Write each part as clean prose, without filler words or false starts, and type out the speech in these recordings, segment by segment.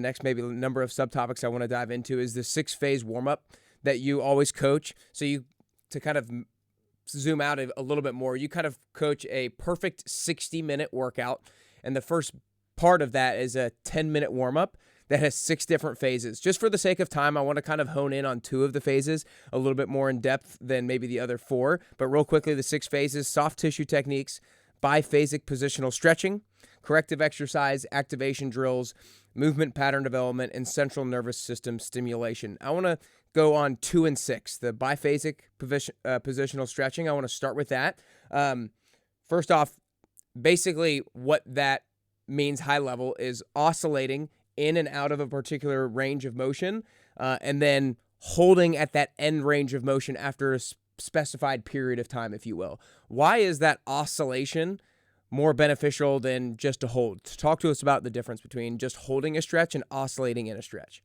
Next, maybe a number of subtopics I want to dive into is the 6-phase warm-up that you always coach. So to kind of zoom out a little bit more, you kind of coach a perfect 60-minute workout. And the first part of that is a 10-minute warm-up that has 6 different phases. Just for the sake of time, I want to kind of hone in on 2 of the phases a little bit more in depth than maybe the other 4. But real quickly, the 6 phases: soft tissue techniques, biphasic positional stretching, corrective exercise, activation drills, movement pattern development, and central nervous system stimulation. I want to go on 2 and 6, the biphasic positional stretching. I want to start with that. First off, basically what that means high level is oscillating in and out of a particular range of motion, and then holding at that end range of motion after a specified period of time, if you will. Why is that oscillation more beneficial than just a hold? Talk to us about the difference between just holding a stretch and oscillating in a stretch.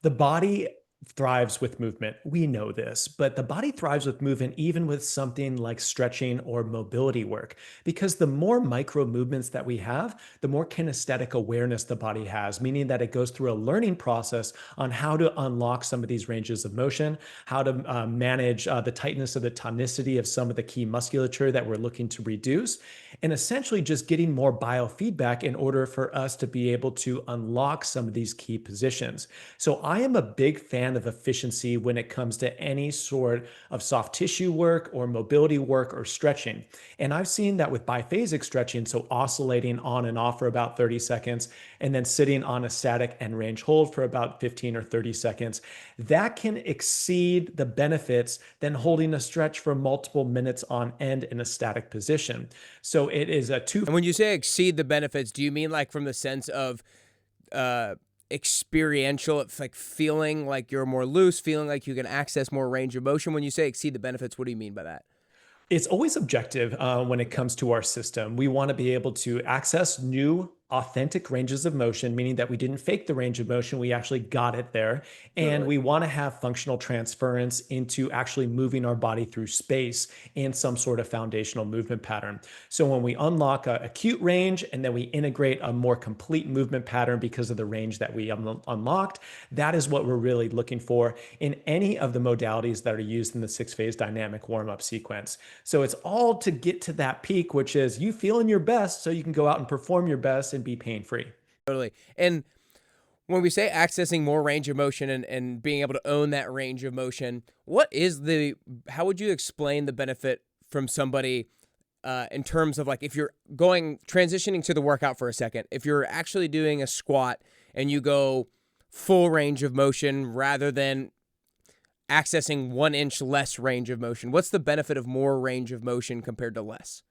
The body thrives with movement. We know this, but the body thrives with movement even with something like stretching or mobility work, because the more micro movements that we have, the more kinesthetic awareness the body has, meaning that it goes through a learning process on how to unlock some of these ranges of motion, how to manage the tightness or the tonicity of some of the key musculature that we're looking to reduce, and essentially just getting more biofeedback in order for us to be able to unlock some of these key positions. So I am a big fan of efficiency when it comes to any sort of soft tissue work or mobility work or stretching. And I've seen that with biphasic stretching, so oscillating on and off for about 30 seconds, and then sitting on a static end range hold for about 15 or 30 seconds, that can exceed the benefits than holding a stretch for multiple minutes on end in a static position. So it is a two. And when you say exceed the benefits, do you mean like from the sense of experiential? It's like feeling like you're more loose, feeling like you can access more range of motion? When you say exceed the benefits, what do you mean by that? It's always objective when it comes to our system. We want to be able to access new, authentic ranges of motion, meaning that we didn't fake the range of motion, we actually got it there. And Totally. we want to have functional transference into actually moving our body through space in some sort of foundational movement pattern. So when we unlock a acute range and then we integrate a more complete movement pattern because of the range that we unlocked, that is what we're really looking for in any of the modalities that are used in the 6-phase dynamic warm-up sequence. So it's all to get to that peak, which is you feeling your best so you can go out and perform your best and be pain-free. Totally. And when we say accessing more range of motion and being able to own that range of motion, how would you explain the benefit from somebody in terms of, like, if you're transitioning to the workout for a second, if you're actually doing a squat and you go full range of motion rather than accessing 1 inch less range of motion, what's the benefit of more range of motion compared to less?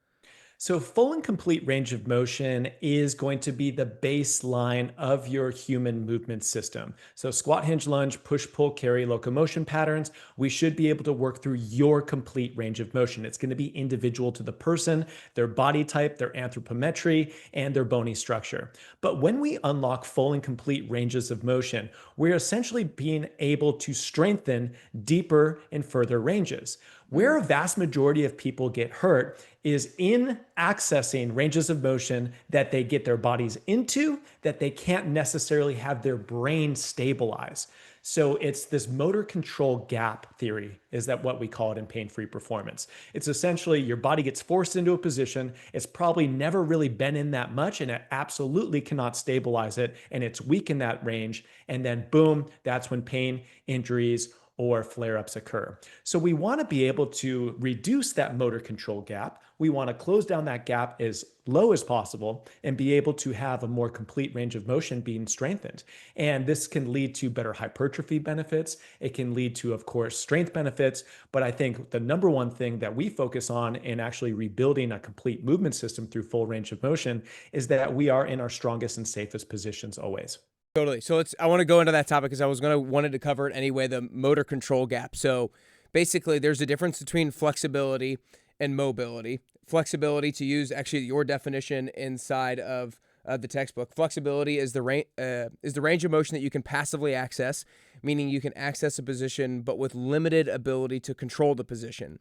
So, full and complete range of motion is going to be the baseline of your human movement system. So, squat, hinge, lunge, push, pull, carry, locomotion patterns, we should be able to work through your complete range of motion. It's going to be individual to the person, their body type, their anthropometry, and their bony structure. But when we unlock full and complete ranges of motion, we're essentially being able to strengthen deeper and further ranges. Where a vast majority of people get hurt is in accessing ranges of motion that they get their bodies into that they can't necessarily have their brain stabilize. So it's this motor control gap theory, is that what we call it in pain-free performance. It's essentially your body gets forced into a position. It's probably never really been in that much, and it absolutely cannot stabilize it. And it's weak in that range. And then boom, that's when pain, injuries, or flare-ups occur. So we want to be able to reduce that motor control gap. We want to close down that gap as low as possible and be able to have a more complete range of motion being strengthened. And this can lead to better hypertrophy benefits. It can lead to, of course, strength benefits. But I think the number one thing that we focus on in actually rebuilding a complete movement system through full range of motion is that we are in our strongest and safest positions always. Totally. So I want to go into that topic because I wanted to cover it anyway, the motor control gap. So basically there's a difference between flexibility and mobility. Flexibility, to use actually your definition inside of the textbook, flexibility is the range of motion that you can passively access, meaning you can access a position but with limited ability to control the position.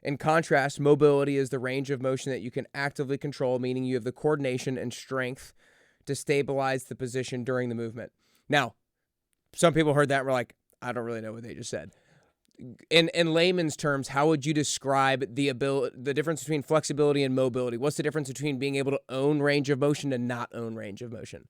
In contrast, mobility is the range of motion that you can actively control, meaning you have the coordination and strength to stabilize the position during the movement. Now, some people heard that and were like, I don't really know what they just said. In layman's terms, how would you describe the difference between flexibility and mobility? What's the difference between being able to own range of motion and not own range of motion?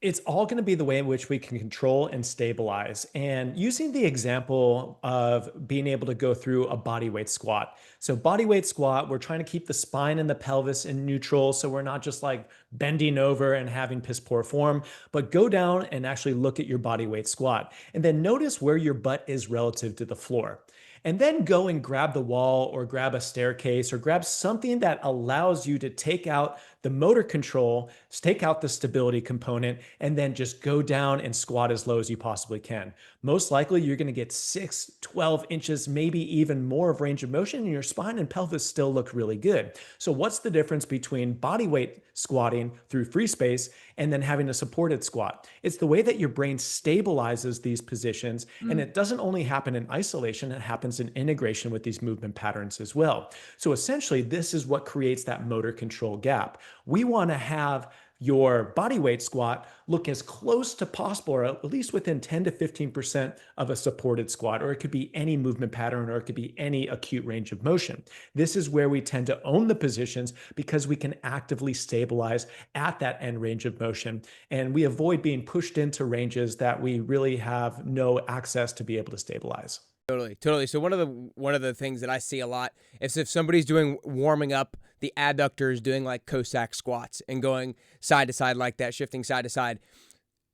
It's all going to be the way in which we can control and stabilize. And using the example of being able to go through a body weight squat. So, body weight squat, we're trying to keep the spine and the pelvis in neutral. So, we're not just like bending over and having piss poor form, but go down and actually look at your body weight squat. And then notice where your butt is relative to the floor. And then go and grab the wall or grab a staircase or grab something that allows you to take out the motor control, take out the stability component, and then just go down and squat as low as you possibly can. Most likely, you're going to get 6, 12 inches, maybe even more of range of motion, and your spine and pelvis still look really good. So, what's the difference between body weight squatting through free space and then having a supported squat? It's the way that your brain stabilizes these positions. And Mm. it doesn't only happen in isolation, it happens in integration with these movement patterns as well. So, essentially, this is what creates that motor control gap. We want to have your body weight squat look as close to possible, or at least within 10 to 15% of a supported squat, or it could be any movement pattern, or it could be any acute range of motion. This is where we tend to own the positions because we can actively stabilize at that end range of motion. And we avoid being pushed into ranges that we really have no access to be able to stabilize. Totally, totally. So one of the things that I see a lot is if somebody's doing warming up the adductors, doing like Cossack squats and going side to side like that, shifting side to side.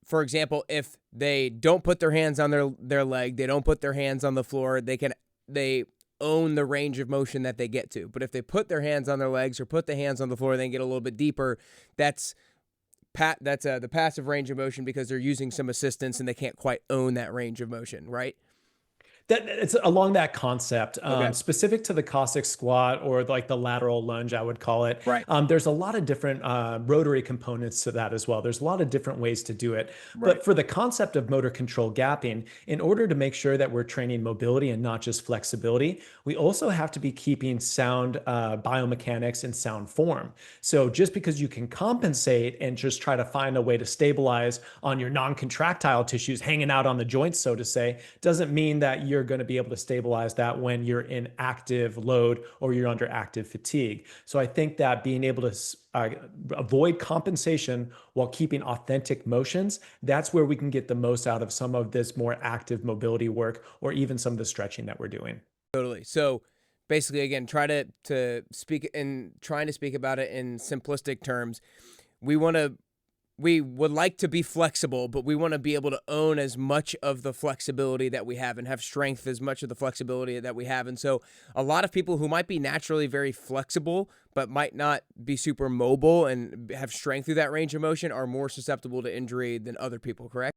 For example, if they don't put their hands on their leg, they don't put their hands on the floor, they own the range of motion that they get to. But if they put their hands on their legs or put the hands on the floor, then get a little bit deeper. That's the passive range of motion because they're using some assistance and they can't quite own that range of motion, right? That it's along that concept, Okay. specific to the Cossack squat or like the lateral lunge, I would call it. Right. There's a lot of different rotary components to that as well. There's a lot of different ways to do it. Right. But for the concept of motor control gapping, in order to make sure that we're training mobility and not just flexibility, we also have to be keeping sound biomechanics in sound form. So just because you can compensate and just try to find a way to stabilize on your non-contractile tissues hanging out on the joints, so to say, doesn't mean that you're going to be able to stabilize that when you're in active load or you're under active fatigue. So I think that being able to avoid compensation while keeping authentic motions, that's where we can get the most out of some of this more active mobility work or even some of the stretching that we're doing. Totally. So basically, again, trying to speak about it in simplistic terms. We want to we would like to be flexible, but we want to be able to own as much of the flexibility that we have and have strength as much of the flexibility that we have. And so a lot of people who might be naturally very flexible, but might not be super mobile and have strength through that range of motion are more susceptible to injury than other people, correct?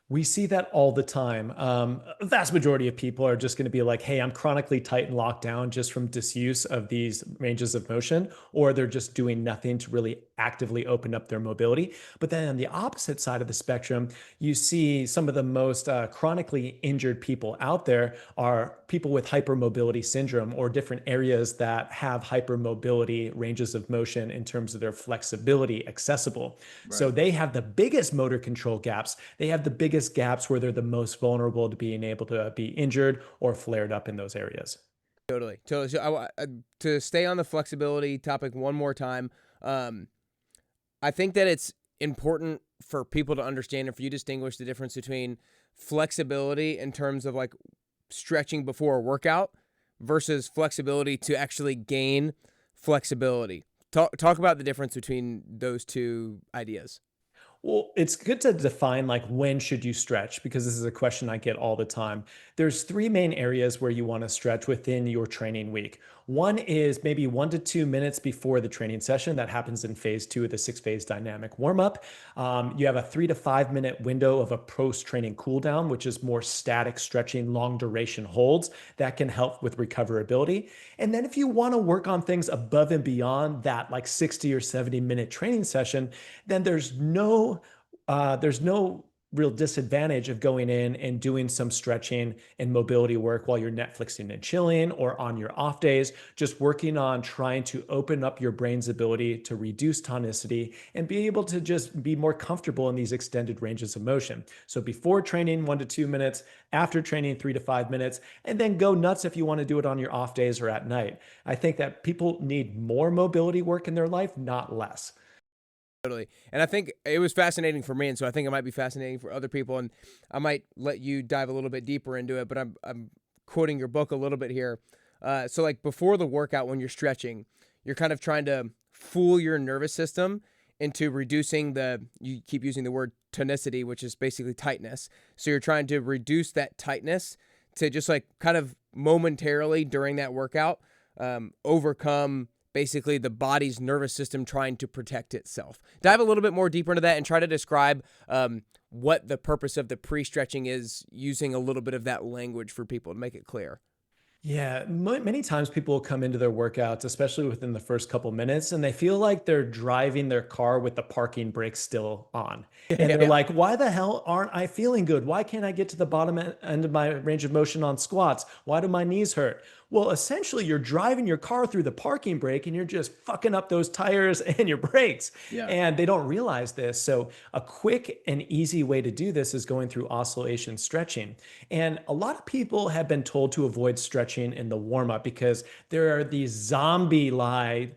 We see that all the time. A vast majority of people are just going to be like, hey, I'm chronically tight and locked down just from disuse of these ranges of motion, or they're just doing nothing to really actively open up their mobility. But then on the opposite side of the spectrum, you see some of the most chronically injured people out there are people with hypermobility syndrome or different areas that have hypermobility ranges of motion in terms of their flexibility accessible. So Right. they have the biggest motor control gaps. They have the biggest gaps where they're the most vulnerable to being able to be injured or flared up in those areas. Totally. Totally. So to stay on the flexibility topic one more time, um, I think that it's important for people to understand and for you to distinguish the difference between flexibility in terms of like stretching before a workout versus flexibility to actually gain flexibility. Talk about the difference between those two ideas. Well, it's good to define like when should you stretch because this is a question I get all the time. There's three main areas where you want to stretch within your training week. One is maybe 1 to 2 minutes before the training session. That happens in phase two of the 6 phase dynamic warm up. You have a 3 to 5 minute window of a post training cool down, which is more static stretching, long duration holds that can help with recoverability. And then if you want to work on things above and beyond that, like 60 or 70-minute training session, then there's no real disadvantage of going in and doing some stretching and mobility work while you're Netflixing and chilling or on your off days, just working on trying to open up your brain's ability to reduce tonicity and be able to just be more comfortable in these extended ranges of motion. So before training, 1 to 2 minutes, after training, 3 to 5 minutes, and then go nuts if you want to do it on your off days or at night. I think that people need more mobility work in their life, not less. Totally. And I think it was fascinating for me, and so I think it might be fascinating for other people. And I might let you dive a little bit deeper into it, but I'm quoting your book a little bit here. So like before the workout, when you're stretching, you're kind of trying to fool your nervous system into reducing the, you keep using the word tonicity, which is basically tightness. So you're trying to reduce that tightness to just like kind of momentarily during that workout, overcome basically the body's nervous system trying to protect itself. Dive a little bit more deeper into that and try to describe what the purpose of the pre-stretching is, using a little bit of that language for people to make it clear. Yeah, many times people will come into their workouts, especially within the first couple minutes, and they feel like they're driving their car with the parking brakes still on. And Yeah, they're yeah, like, why the hell aren't I feeling good? Why can't I get to the bottom end of my range of motion on squats? Why do my knees hurt? Well, essentially, you're driving your car through the parking brake and you're just fucking up those tires and your brakes. yeah. And they don't realize this. So, a quick and easy way to do this is going through oscillation stretching. And a lot of people have been told to avoid stretching in the warm up because there are these zombie lie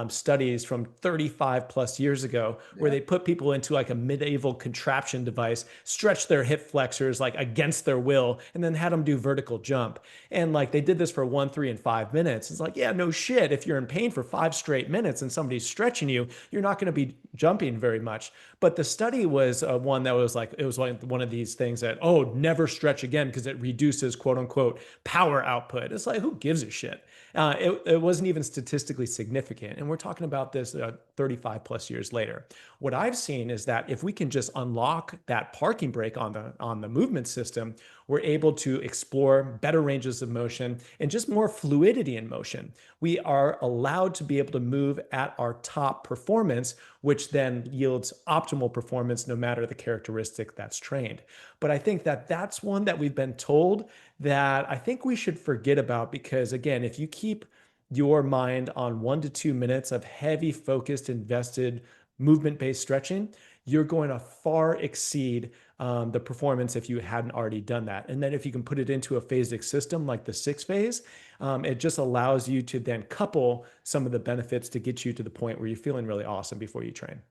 studies from 35 plus years ago where Yeah. they put people into like a medieval contraption device, stretch their hip flexors like against their will, and then had them do vertical jump. And like they did this for 1, 3, and 5 minutes. It's like, yeah, no shit. If you're in pain for 5 straight minutes and somebody's stretching you, you're not going to be jumping very much. But the study was one that was like, it was like one of these things that, oh, never stretch again because it reduces quote unquote power output. It's like, who gives a shit? It wasn't even statistically significant. And we're talking about this 35 plus years later. What I've seen is that if we can just unlock that parking brake on the movement system, we're able to explore better ranges of motion and just more fluidity in motion. We are allowed to be able to move at our top performance, which then yields optimal performance no matter the characteristic that's trained. But I think that that's one that we've been told that I think we should forget about because, again, if you keep your mind on 1 to 2 minutes of heavy, focused, invested movement based stretching, you're going to far exceed the performance if you hadn't already done that. And then if you can put it into a phasic system like the 6 phase, it just allows you to then couple some of the benefits to get you to the point where you're feeling really awesome before you train.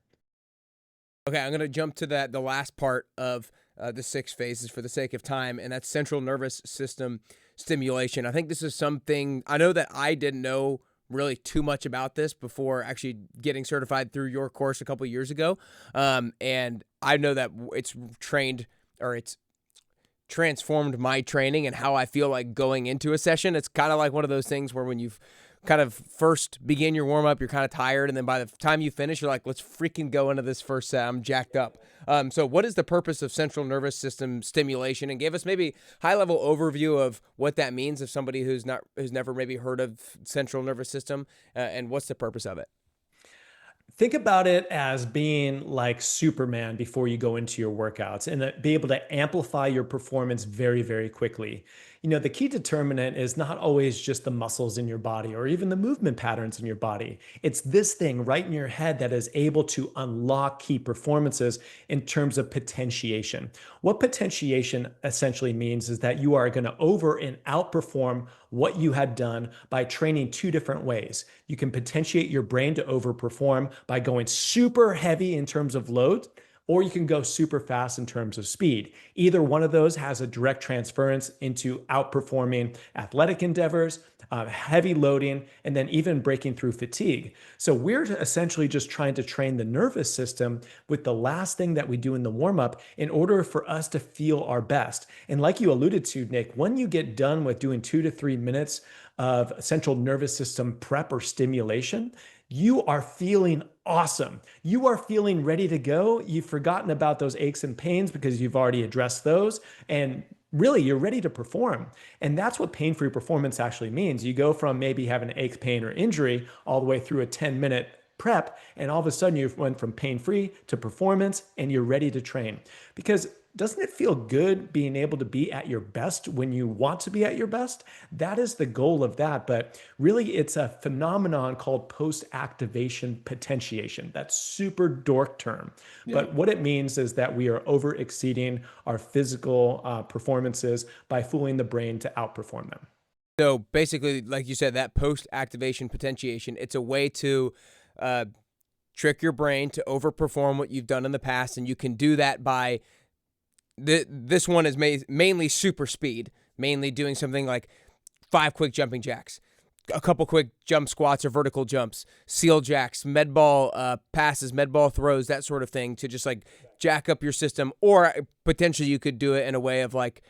Okay, I'm gonna jump to the last part of the 6 phases for the sake of time, and that's central nervous system stimulation. I think this is something I know that I didn't know really too much about this before actually getting certified through your course a couple years ago, and I know that it's trained or it's transformed my training and how I feel like going into a session. It's kind of like one of those things where when you've kind of first begin your warm up, you're kind of tired, and then by the time you finish, you're like, let's freaking go into this first set. I'm jacked up. So what is the purpose of central nervous system stimulation? And give us maybe high level overview of what that means if somebody who's never maybe heard of central nervous system, and what's the purpose of it? Think about it as being like Superman before you go into your workouts and be able to amplify your performance very, very quickly. You know, the key determinant is not always just the muscles in your body or even the movement patterns in your body. It's this thing right in your head that is able to unlock key performances in terms of potentiation. What potentiation essentially means is that you are going to over and outperform what you had done by training two different ways. You can potentiate your brain to overperform by going super heavy in terms of load, or you can go super fast in terms of speed. Either one of those has a direct transference into outperforming athletic endeavors, heavy loading, and then even breaking through fatigue. So we're essentially just trying to train the nervous system with the last thing that we do in the warm up in order for us to feel our best. And like you alluded to, Nick, when you get done with doing 2 to 3 minutes of central nervous system prep or stimulation, you are feeling awesome. You are feeling ready to go. You've forgotten about those aches and pains because you've already addressed those. And really, you're ready to perform. And that's what pain free performance actually means. You go from maybe having ache, pain, or injury all the way through a 10-minute prep. And all of a sudden, you went from pain free to performance and you're ready to train. Because Doesn't it feel good being able to be at your best when you want to be at your best? That is the goal of that. But really, it's a phenomenon called post activation potentiation. That's super dork term. Yeah. But what it means is that we are over exceeding our physical performances by fooling the brain to outperform them. So basically, like you said, that post activation potentiation, it's a way to uh, trick your brain to overperform what you've done in the past. And you can do that by this one is mainly super speed, mainly doing something like 5 quick jumping jacks, a couple quick jump squats or vertical jumps, seal jacks, med ball passes, med ball throws, that sort of thing to just like jack up your system. Or potentially you could do it in a way of like